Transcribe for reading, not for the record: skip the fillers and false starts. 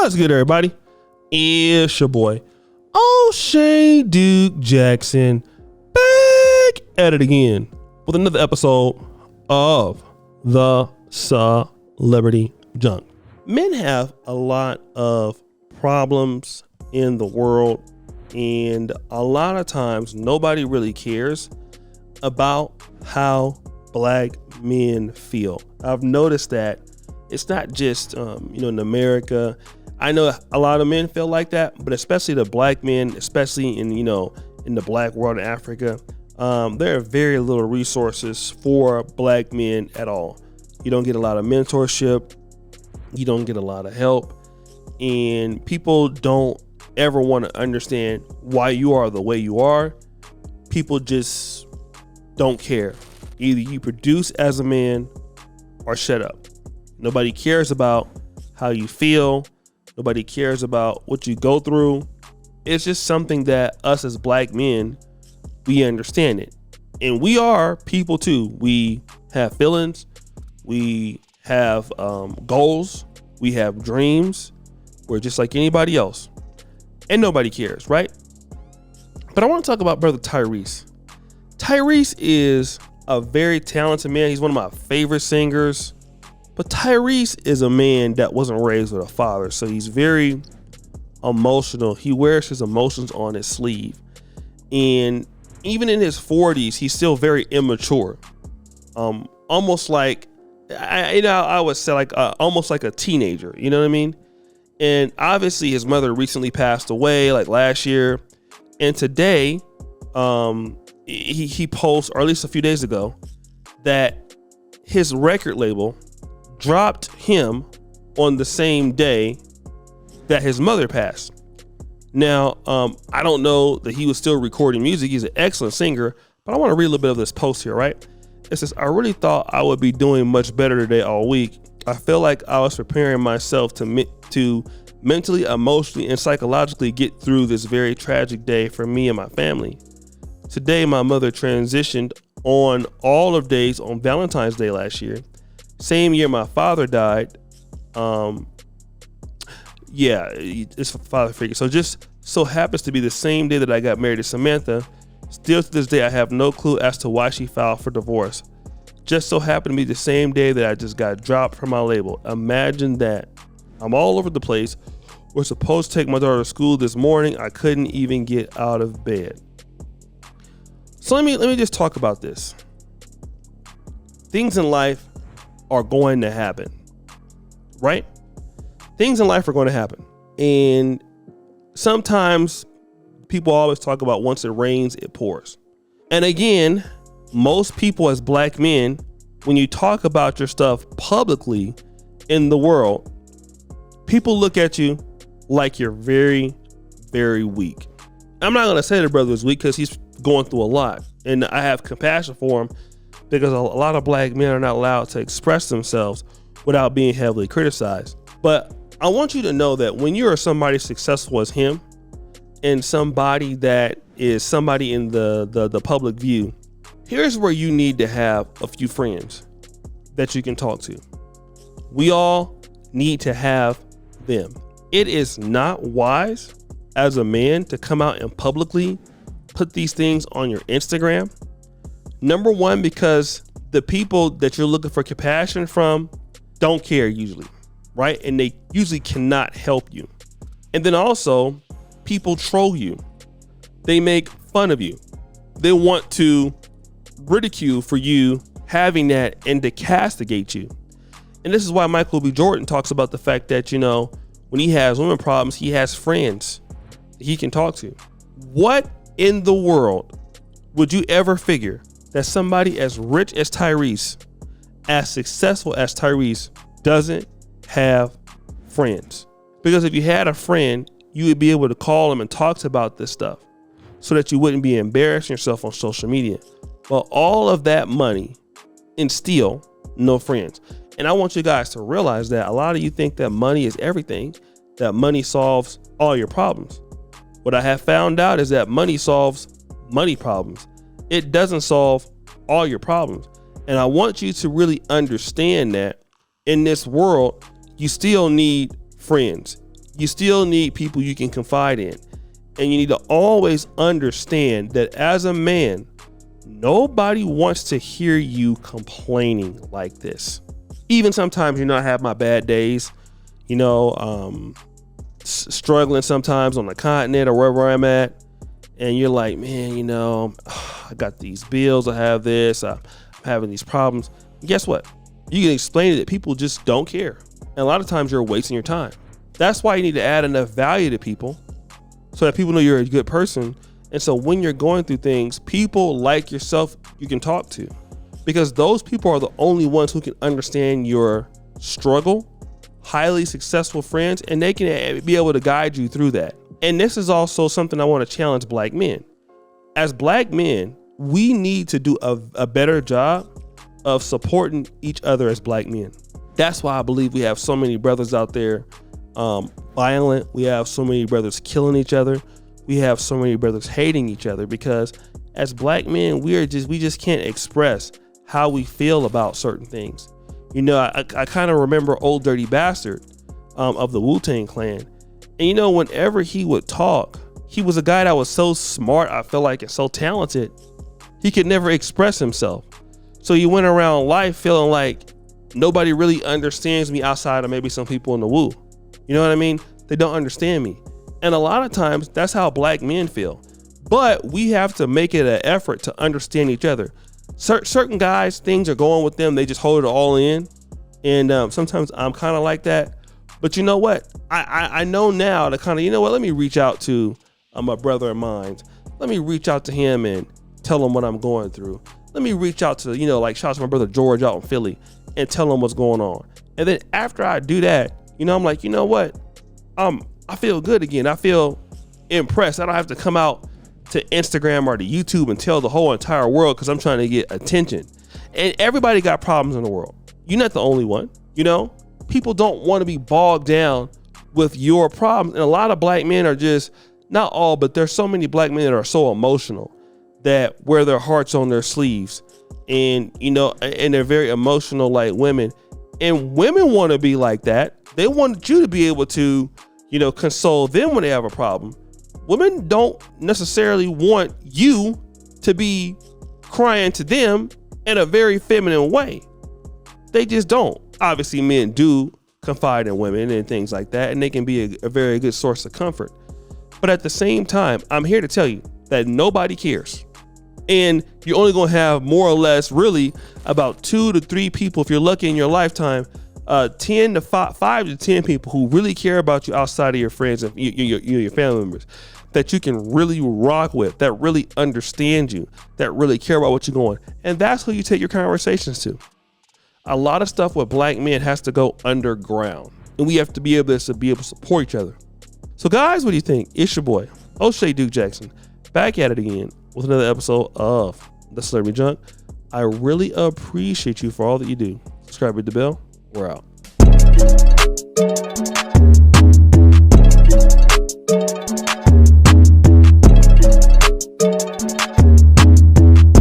What's good, everybody? It's your boy, O'Shea Duke Jackson, back at it again with another episode of the Celebrity Junk. Men have a lot of problems in the world, and a lot of times nobody really cares about how black men feel. I've noticed that it's not just in America. I know a lot of men feel like that, but especially the black men, especially in the black world in Africa, there are very little resources for black men at all. You don't get a lot of mentorship, you don't get a lot of help, and people don't ever want to understand why you are the way you are. People just don't care. Either you produce as a man or shut up. Nobody cares about how you feel. Nobody cares about what you go through. It's just something that us as black men, we understand it. And we are people too. We have feelings. We have goals. We have dreams. We're just like anybody else. And nobody cares, right? But I want to talk about brother Tyrese. Tyrese is a very talented man. He's one of my favorite singers. But Tyrese is a man that wasn't raised with a father, so he's very emotional. He wears his emotions on his sleeve. And even in his 40s, he's still very immature. Almost like, I would say like almost like a teenager, you know what I mean? And obviously his mother recently passed away like last year. And today, he posted, or at least a few days ago, that his record label dropped him on the same day that his mother passed. Now, I don't know that he was still recording music. He's an excellent singer, but I want to read a little bit of this post here, right? It says, I really thought I would be doing much better today all week. I feel like I was preparing myself to mentally, emotionally, and psychologically get through this very tragic day for me and my family. Today, my mother transitioned on all of days on Valentine's Day last year. Same year my father died. It's a father figure. So just so happens to be the same day that I got married to Samantha. Still to this day, I have no clue as to why she filed for divorce. Just so happened to be the same day that I just got dropped from my label. Imagine that. I'm all over the place. We're supposed to take my daughter to school this morning. I couldn't even get out of bed. So let me just talk about this. Things in life are going to happen, right? Things in life are going to happen. And sometimes people always talk about once it rains, it pours. And again, most people as black men, when you talk about your stuff publicly in the world, people look at you like you're very, very weak. I'm not going to say the brother is weak because he's going through a lot. And I have compassion for him, because a lot of black men are not allowed to express themselves without being heavily criticized. But I want you to know that when you're somebody successful as him, and somebody that is somebody in the public view, here's where you need to have a few friends that you can talk to. We all need to have them. It is not wise as a man to come out and publicly put these things on your Instagram. Number one, because the people that you're looking for compassion from don't care usually, right? And they usually cannot help you. And then also, people troll you. They make fun of you. They want to ridicule for you having that and to castigate you. And this is why Michael B. Jordan talks about the fact that, when he has women problems, he has friends he can talk to. What in the world would you ever figure that somebody as rich as Tyrese, as successful as Tyrese, doesn't have friends? Because if you had a friend, you would be able to call him and talk about this stuff so that you wouldn't be embarrassing yourself on social media. But all of that money and still no friends. And I want you guys to realize that a lot of you think that money is everything, that money solves all your problems. What I have found out is that money solves money problems. It doesn't solve all your problems. And I want you to really understand that in this world, you still need friends. You still need people you can confide in. And you need to always understand that as a man, nobody wants to hear you complaining like this. Even sometimes, I have my bad days, struggling sometimes on the continent or wherever I'm at. And you're like, man, I got these bills. I have this. I'm having these problems. Guess what? You can explain it that people just don't care. And a lot of times you're wasting your time. That's why you need to add enough value to people so that people know you're a good person. And so when you're going through things, people like yourself, you can talk to, because those people are the only ones who can understand your struggle, highly successful friends, and they can be able to guide you through that. And this is also something I want to challenge black men. As black men, we need to do a better job of supporting each other as black men. That's why I believe we have so many brothers out there violent. We have so many brothers killing each other. We have so many brothers hating each other, because as black men, we just can't express how we feel about certain things. I kind of remember Old Dirty Bastard of the Wu-Tang Clan. And whenever he would talk, he was a guy that was so smart, I feel like, and so talented, he could never express himself. So he went around life feeling like nobody really understands me outside of maybe some people in the Wu. You know what I mean? They don't understand me. And a lot of times that's how black men feel. But we have to make it an effort to understand each other. Certain guys, things are going with them, they just hold it all in. And sometimes I'm kind of like that. But you know what? I know now to kind of, let me reach out to a brother of mine. Let me reach out to him and tell him what I'm going through. Let me reach out to, shout out to my brother George out in Philly and tell him what's going on. And then after I do that, I'm like, you know what? I feel good again. I feel impressed. I don't have to come out to Instagram or to YouTube and tell the whole entire world because I'm trying to get attention. And everybody got problems in the world. You're not the only one. People don't want to be bogged down with your problems. And a lot of black men are just, not all, but there's so many black men that are so emotional that wear their hearts on their sleeves. And, and they're very emotional like women. And women want to be like that. They want you to be able to, console them when they have a problem. Women don't necessarily want you to be crying to them in a very feminine way. They just don't. Obviously, men do confide in women and things like that, and they can be a very good source of comfort. But at the same time, I'm here to tell you that nobody cares. And you're only going to have more or less really about 2 to 3 people, if you're lucky in your lifetime, 5 to 10 people who really care about you outside of your friends and your family members, that you can really rock with, that really understand you, that really care about what you're going. And that's who you take your conversations to. A lot of stuff with black men has to go underground, and we have to be able to support each other. So guys, what do you think? It's your boy, O'Shea Duke Jackson, back at it again with another episode of The Celebrity Junk. I really appreciate you for all that you do. Subscribe, hit the bell. We're out.